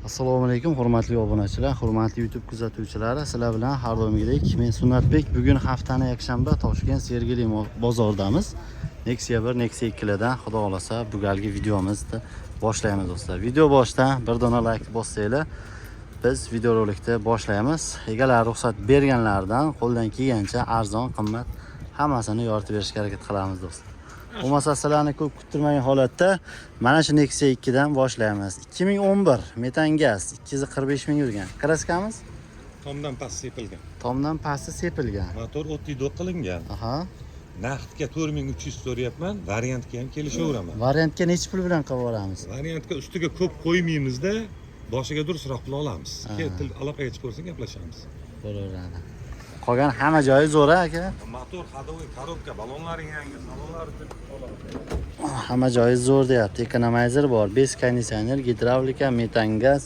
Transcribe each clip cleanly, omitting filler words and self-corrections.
Assalomu alaykum hurmatli obunachilar, hurmatli YouTube kuzatuvchilari. Sizlar bilan har doimgidek men Sunnatbek. Bugun haftaning yakshanba Toshkent Sergeli bozoridamiz. Nexia 1, Nexia 2 dan xudo xolasa bu galgi videomizni boshlaymiz do'stlar. Video boshidan bir dona like bossanglar, biz videorolikni boshlaymiz. Egalar ruxsat berganlardan qo'ldan kelgancha arzon, qimmat hammasini yoritib berishga harakat qilamiz do'stlar. Bo'lmasa sizlarni ko'p kuttirmagan holatda mana shu Nexia 2 dan boshlaymiz. 2011 metan gaz 245 ming yurgan. Kraskamiz tomdan past sepilgan. tomdan pasti sepilgan. Motor oddiy do'q qilingan. Aha. Naqdga 4300 so'rayapman, variantga ham kelishaveraman. Variantga necha pul bilan qilib olamiz? Variantga ustiga ko'p qo'ymaymizda, boshiga durusroq pul olamiz. Til aloqaga chiqib ko'rsang gaplashamiz. Bo'laveradi. Qolgan hamma joyi zo'r aka. Motor ходовой коробка, balonlari yangi, salonlari Hamma joyi zo'r deyapti. Economizer bor, 5 konditsioner, gidravlika, metan gaz.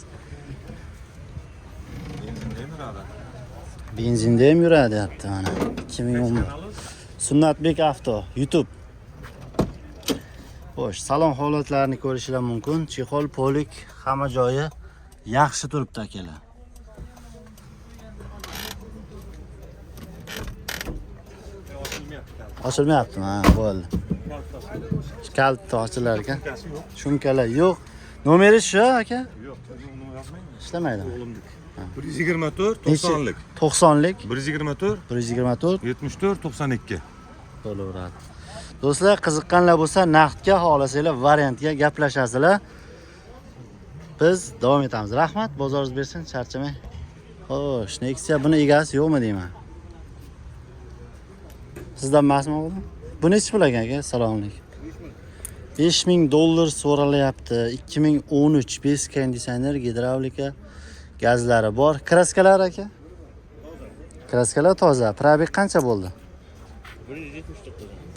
Benzinda ham yuradi deyapti mana. 2010. Sunnatbek Avto YouTube. Xo'sh, salon holatlarini ko'rishlar mumkin. Chexol, polik, hamma joyi yaxshi turibdi akalar. Ochilmayaptimi? Ha, bo'ldi. Kalit ochilar ekan. Shumkalar yo'q. Nomeri shu aka? Yo'q, yozmayman. Ishlamaydi. 124 90lik. 90lik. 124 124 74 92. bo'laveradi. Do'stlar, qiziqqanlar bo'lsa, naqdga xohlasanglar, variantga gaplashasizlar. Biz davom etamiz. Rahmat, bozoringiz bersin, charchamang. Xo'sh, Nexia buni egasi yo'qmi deyman? Sizdan emasmi bu? Bu necha pul ekan aka? Assalomu alaykum. $5000 so'ralyapti. 2013 5 konditsioner, gidravlika, gazlari bor. Kraskalar aka? Kraskalar toza. Probeg qancha bo'ldi?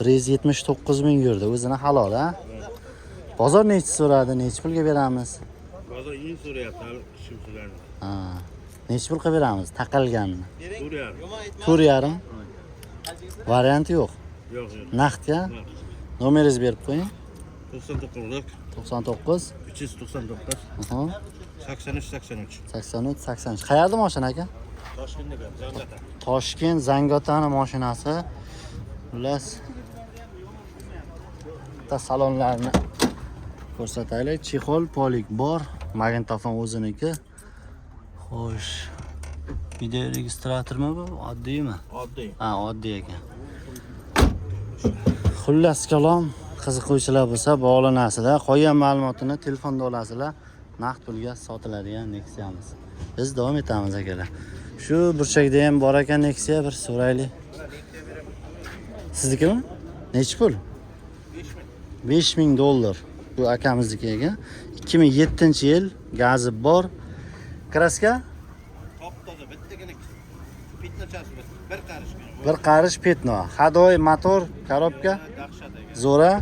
179 ming yurdi. O'zini halol, ha? Bozor necha so'radi? Necha pulga beramiz? Bozor in so'rayapti, hali shimchilarni. Ha. Necha pul qilib beramiz? Taqalganmi? 4,5. 4,5. Varianti yo'q. Yo'q. Naqdga? Nomeringizni berib qo'ying. 99lik 99 399 aha 83 83. 83 83. Qayerda mashina aka? Toshkentda Zangota. Toshkent Zangotani mashinasi. Xullas bitta salonlarni ko'rsataylik. Chexol, polik bor, magnitofon o'ziniki. Xo'sh. Video registratormi bu? Oddiymi? Oddiy. Ha, oddiy ekan. Xullas kalom, qiziquvchilar bo'lsa bog'lanasizlar. Qolgan ma'lumotini telefonda olasizlar. Naqd pulga sotiladigan Nexia'miz. Biz davom etamiz akalar. Shu burchakda ham bor ekan Nexia, bir so'raylik. Siznikimi? Necha pul? $5000. Bu akamizniki ekan. 2007-yil, gazi bor. Kraska? Top toza, bittagina pitnachasi bir qarishgan. Bir qarish petno. Hadoy motor, korobka. Dahshat ekan. Zo'ra.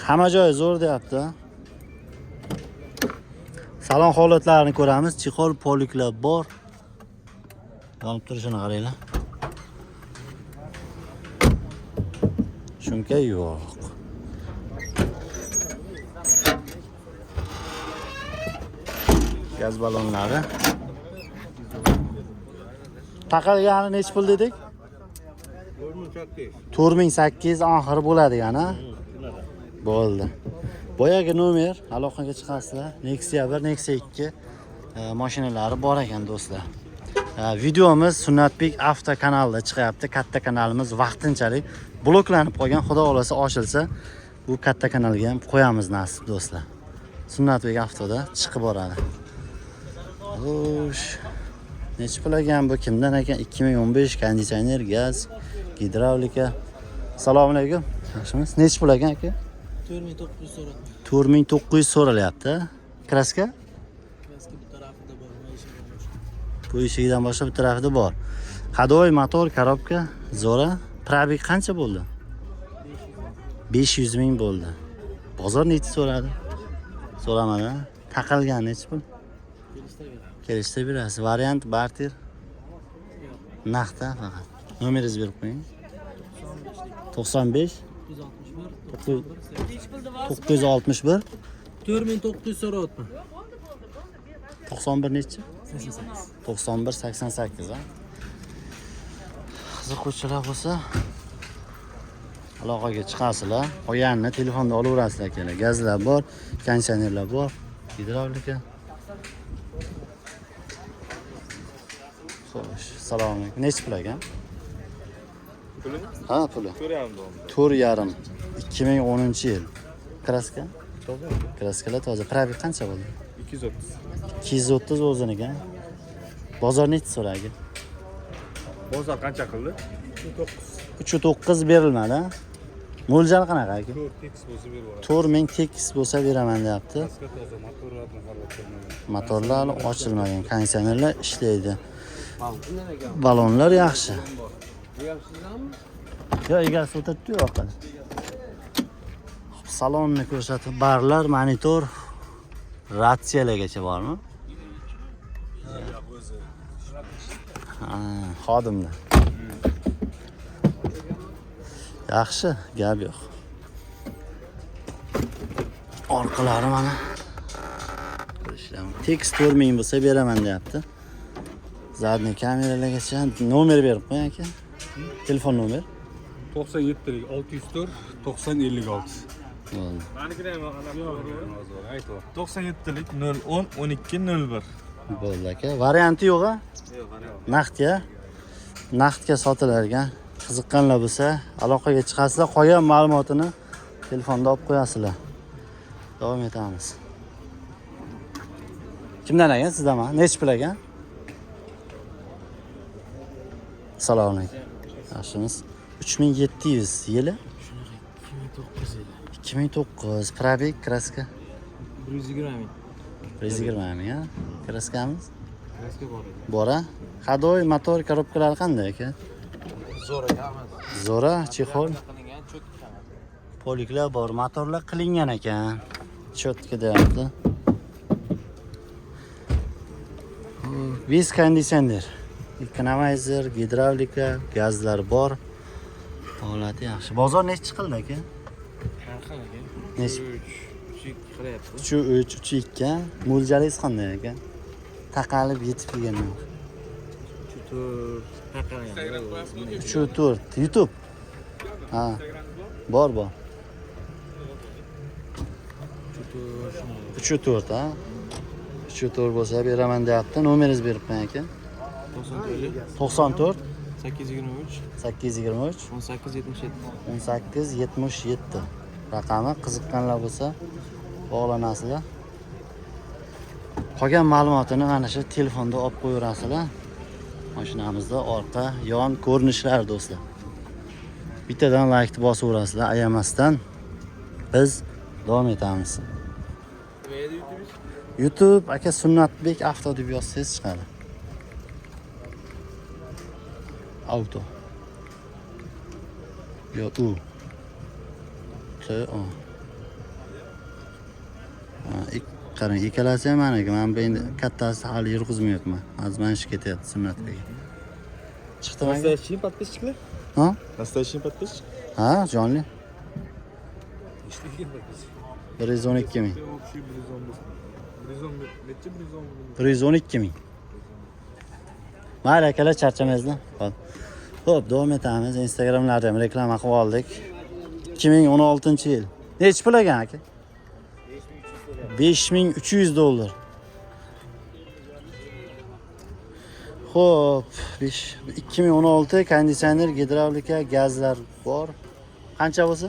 Hamma joyi zo'r deyapti. Salon holatlarini ko'ramiz. Chexol, poliklar bor. Yonib turishini qaranglar. Shunga yo'q. Gaz balonlari. Taqalgani necha pul dedik? 4800 oxir bo'ladi yana. Bo'ldi. Boyagi nomer aloqaga chiqasizlar. Nexia 1, Nexia 2 mashinalari bor ekan do'stlar. Videomiz Sunnatbek Avto kanalida chiqyapti. Katta kanalimiz vaqtinchalik bloklanib qolgan. Xudo xolasa ochilsa, bu katta kanalga ham qo'yamiz nasib do'stlar. Sunnatbek Avtoda chiqib boradi. Xo'sh. Necha pul ekan bu? Kimdan ekan? 2015 konditsioner, gaz, gidravlika. Assalomu alaykum. Yaxshimisiz? Necha pul ekan aka? 4900 so'radi. 4900 so'ralyapti. Kraska? Kraska bu tarafida bor, mana eshik. Bu eshigidan boshqa bu tarafida bor. Hadoy motor, korobka, zo'ra. Probeg qancha bo'ldi? 500 ming bo'ldi. Bozor necha so'radi? So'ramadi. Taqalgan necha pul? Kelishda berasiz. Variant barter. Naqdda faqat. Nomeringizni berib qo'ying. 95 961 961 4900 so'rayapman. 91 nechi? 88. 91 88 ha. Qiziquvchilar bo'lsa aloqaga chiqasizlar. Qolganini telefonda olaverasizlar kelar. Gazlar bor, konditsionerlar bor, gidravlika. Xo'sh, assalomu alaykum. Nechi pul ekan? Puli? Ha, puli. 4,5 4,5 2010-yil. Kraska? Toza. Kraskalar toza. Probeg qancha bo'ldi? 230. 230 o'ziniga. Bozor nechi so'ragi? Bozor qancha qildi? 3.9 berilmadi. Mo'ljal qanaqa aka? 4 tekis bo'lsa berib yuboradi. 4000 tekis bo'lsa beraman deyapti. Kraska toza, motorlarni xarab qilmagan. Motorlar ochilmagan, konditsionerlar ishlaydi. Balonlar yaxshi. Yo, egasi o'tiribdi orqada. Salonni ko'rsatib, barlar, monitor, ratsiyalargacha bormi? Ha, xodimlar. Yaxshi, gap yo'q. Orqalari mana. Tekst 4000 bo'lsa beraman deyapti. Zadniy kameralargacha nomer berib qo'ying aka. Telefon nomer. 97 604 90 56. Bo'ldi. Aytib. 97lik 010 12 01. Bo'ldi aka. Varianti yo'q-a? Naqdga. Naqdga sotiladigan. Qiziqqanlar bo'lsa, aloqaga chiqasizlar, qolgan ma'lumotini telefonda olib qo'yasizlar. Davom etamiz. Kimdan ekan? Sizdanmi? Nechi pul ekan? Assalomu alaykum. Yaxshimiz. 3700 yili? 2009 yili. 2009 probeg kraska 120 ming. 120 ming ha? Kraskamiz Kraska bor edi. bora. Hadoy motor korobkalari qanday aka? Zo'r ekan. Zo'ra, chexol, Qilingan cho'tki ham. poliklar bor, motorlar qilingan ekan. Cho'tka deyapti. Vis konditsioner, ekonomizer, gidravlika, gazlar bor. Holati yaxshi. Bozor nechi chiqildi aka? Qanaqa ekan? Nechi? 3 qilyapti. 3 3.2. Mo'ljalingiz qanday ekan? Taqalib yetib kelganmi? 4 taqalgan. 3.4 YouTube. Ha. Bor. 3.4 ha. 3.4 bo'lsa beraman deyapti. Nomeringizni berib qo'ying aka. 94 823 823 1877. 1877 raqami. Qiziqqanlar bo'lsa bog'lanasizlar. Qolgan ma'lumotini mana shu telefonda olib qo'yaverasizlar. Mashinamizda orqa, yon ko'rinishlar do'stlar. Bittadan like bosaverasizlar ayamasdan. Biz davom etamiz. YouTube aka Sunnatbek avto deb yozsangiz chiqadi. Auto. Yo u. T-O. Qarang, ikkalasi ham meniki. Men bu endi kattasi hali yurg'izmayapman. Hozir mana shu ketyapti Sunnatbek. Chiqdimi? Настоящие подписчикlar? Ha? Настоящий подписчик? Ha, jonli. 112 ming. 112 ming. Mayli akalar, charchamaysiz-da. Xo'p, davom etamiz. Instagramlarda ham reklama qilib oldik. 2016-yil. Nechi pul ekan aka? 5300 dollar. Xo'p, 2016 konditsioner, gidravlika, gazlar bor. Qancha bo'lsa?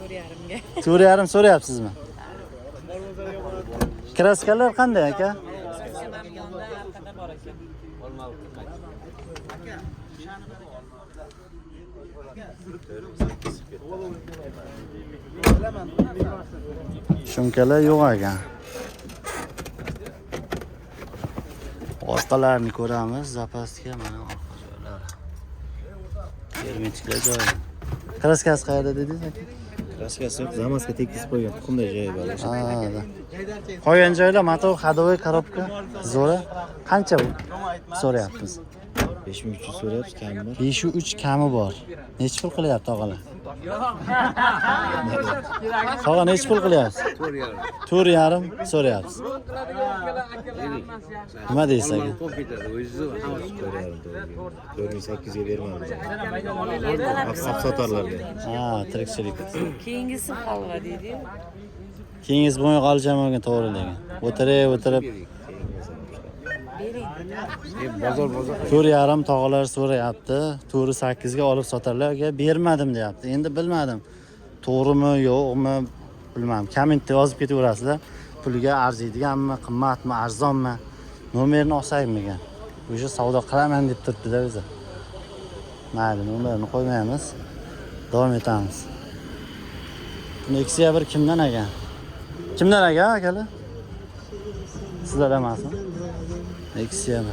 4,5 ga. 4,5 so'rayapsizmi? Kraskalar qanday aka? Kraskalar yonda, arkada bor ekan. Shumkalar yo'q ekan. Orqalarini ko'ramiz. Zapaska mana orqa joylari. Hermetiklar joyi. Kraskasi qayerda dedingiz aka? Kraskasi yo'q, Zamaska tekis qo'ygan, tuxumday joyi bor. Ha. Qolgan joylar motor, hadovoy, korobka, zo'ra. Qancha bu? So'rayapmiz. 5300 so'rayapsiz, kami bor. 503 kami bor. Nechi pul qilyapti og'alar? Sog'a nechi pul qilyapsiz? 4,5 so'rayapsiz. Nima deysiz aka? 4,800 ga bermadim. Sotarlarga. Ha, tirikchilik. Keyingisi holva deydi. Keyingiz bo'lmay qolishamagan to'g'rilagan. O'tirib Bering. Bozor. 4,5 tog'alar so'rayapti. 4,8 ga olib sotarlar. Aka bermadim deyapti. Endi bilmadim. To'g'rimi, yo'qmi bilmadim. Kommentda yozib ketaverasizlar. Puliga arziydiganmi, qimmatmi, arzonmi? Nomerini olsaymigan. O'sha savdo qilaman deb turibdi-da o'zi. Mayli, nomerini qo'ymaymiz. Davom etamiz. Nexia 1 kimdan ekan? Kimdan aka, akalar? Sizlar emasmi? Nexia 1.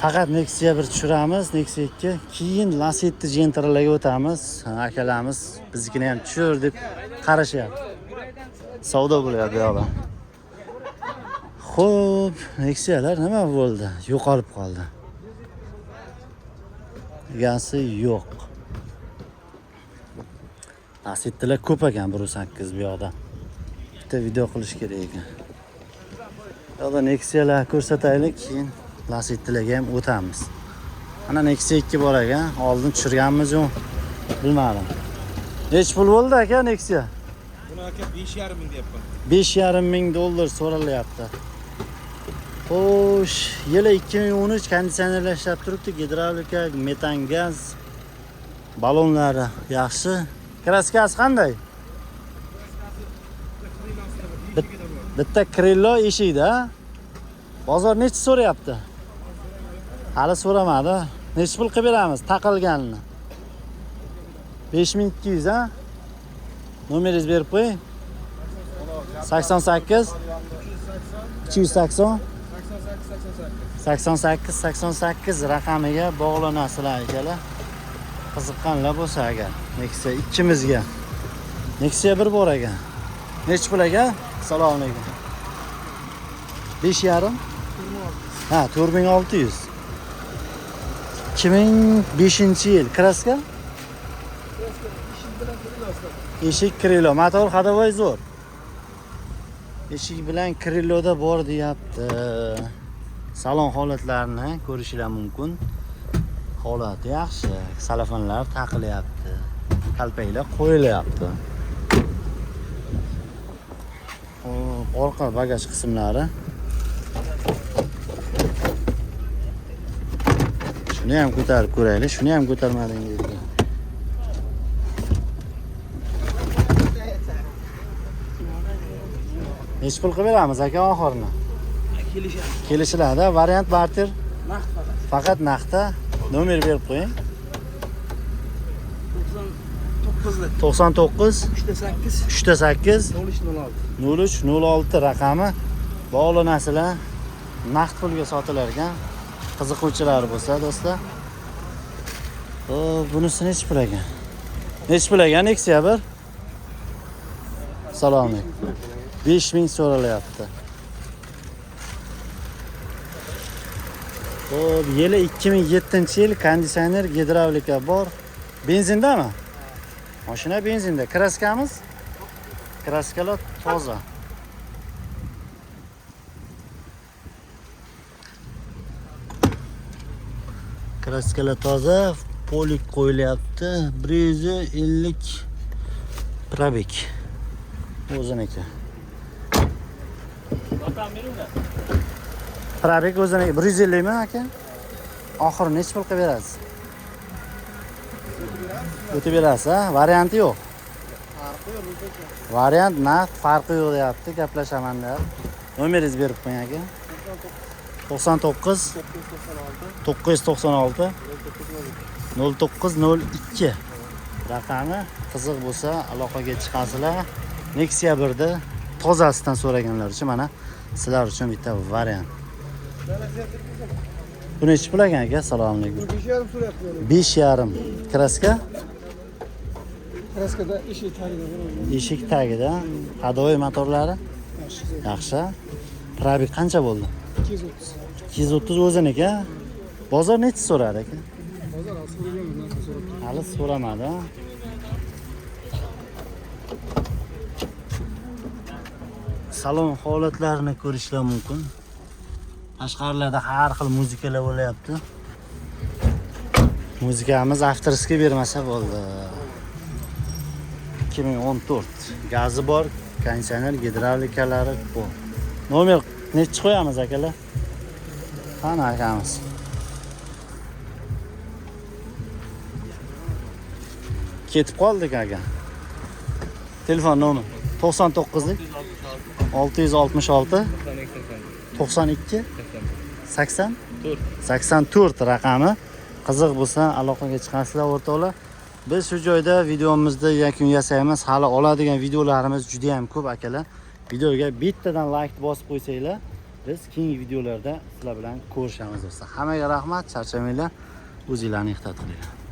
Faqat Nexia 1 tushiramiz, Nexia 2. Keyin Lacetti Gentra'larga o'tamiz. Akalarimiz biznikini ham tushir deb qarashyapti. Savdo bo'lyapti yo'qlar. Xo'p, Nexialar nima bo'ldi? Yo'qolib qoldi. Egasi yo'q. Lassettilar ko'p ekan 1.8 bu yoqda. Bitta video qilish kerak ekan. Yo'qda Nexialar ko'rsataylik, keyin Lassettilarga ham o'tamiz. Mana Nexia 2 bor ekan. Oldin tushirganmiz-ku. Bilmadim. Nech pul bo'ldi aka Nexia? Buni aka 5,5 ming deyapman. 5,5 ming dollar so'ralyapti. Xo'sh, yili 2013 konditsionerlar ishlab turibdi, gidravlika, metan gaz, balonlari yaxshi. Kraskasi qanday? Bitta Krillo eshikda. Bozor necha so'rayapti? Hali so'ramadi. Necha pul qilib beramiz taqilganini? 5200 ha? Nomeringizni berib qo'ying. 88 280 88 raqamiga bog'lanasizlar akalar. Qiziqqanlar bo'lsa agar Nexia ikkimizga. Nexia 1 bor ekan. Nechi pul aka? Assalomu alaykum. 5,5? Ha, 4600. 2005-yil. Kraska? Eshik Krillo, motor hadovoy zo'r. Eshik bilan Krilloda bor deyapti. Salon holatlarini ko'rishinglar mumkin. Holati yaxshi. Salafonlar taqilyapti. Kalpaklar qo'yilyapti. Orqa bagaj qismlari. Shuni ham ko'tarib ko'raylik. Shuni ham ko'tarmadingiz. Nechi pul qilib beramiz aka oxirini? Kelishiladi. Variant barter. Naqd faqat. Faqat naqdda. Nomer berib qo'ying. 99 3 8 03 raqami bog'lanasizlar. Naqd pulga sotilar ekan. Qiziquvchilar bo'lsa do'stlar. Bunisi nechi pul ekan? Nechi pul ekan Nexia 1? Assalomu alaykum. 5000 so'ralyapti. Xo'p, yili 2007-yil konditsioner gidravlika bor. Benzindami? Mashina benzinda. Kraskamiz? Kraskalar toza. Kraskalar toza, polik qo'yilyapti. 150 probek. O'ziniki. Probek o'ziniki 150 mi aka? Oxiri necha pul qilib berasiz? O'tib berasiz, ha? Varianti yo'q. Variant naqd, farqi yo'q deyapti, gaplashaman deyapti. Nomeringizni berib qo'ying aka. 99 996 0902 raqami. Qiziq bo'lsa aloqaga chiqasizlar. Nexia 1da tozasidan so'raganlar uchun mana sizlar uchun bitta variant. Bu nechi pul ekan aka? Assalomu alaykum. 5,5 so'rayapti. 5,5. Kraska? Kraskada eshik tagida bor. Eshik tagida. Hadovoy motorlari? Yaxshi. Probek qancha bo'ldi? 230. 230 o'ziniki. Bozor nechi so'radi aka? Bozor so'raganman, so'rabdi. Hali so'ramadi. salon holatlarini ko'rishlar mumkin. Tashqarilarda har xil muzikalar bo'layapti. Muzikamiz avtorskiy bermasa bo'ldi. 2014. Gazi bor, konditsioner, gidravlikalari bor. Nomer nechi qo'yamiz akalar? Qani akamiz? Ketib qoldik aka. Telefon nomer 99lik 666 92 84 raqami. Qiziq bo'lsa aloqaga chiqasizlar o'rtoqlar. Biz shu joyda videomizni yakun yasaymiz. Hali oladigan videolarimiz juda ham ko'p akalar. Videoga bittadan like bosib qo'ysanglar, biz keyingi videolarda sizlar bilan ko'rishamiz do'stlar. Hammaga rahmat, charchamanglar. O'zinglarni ehtiyot qilinglar.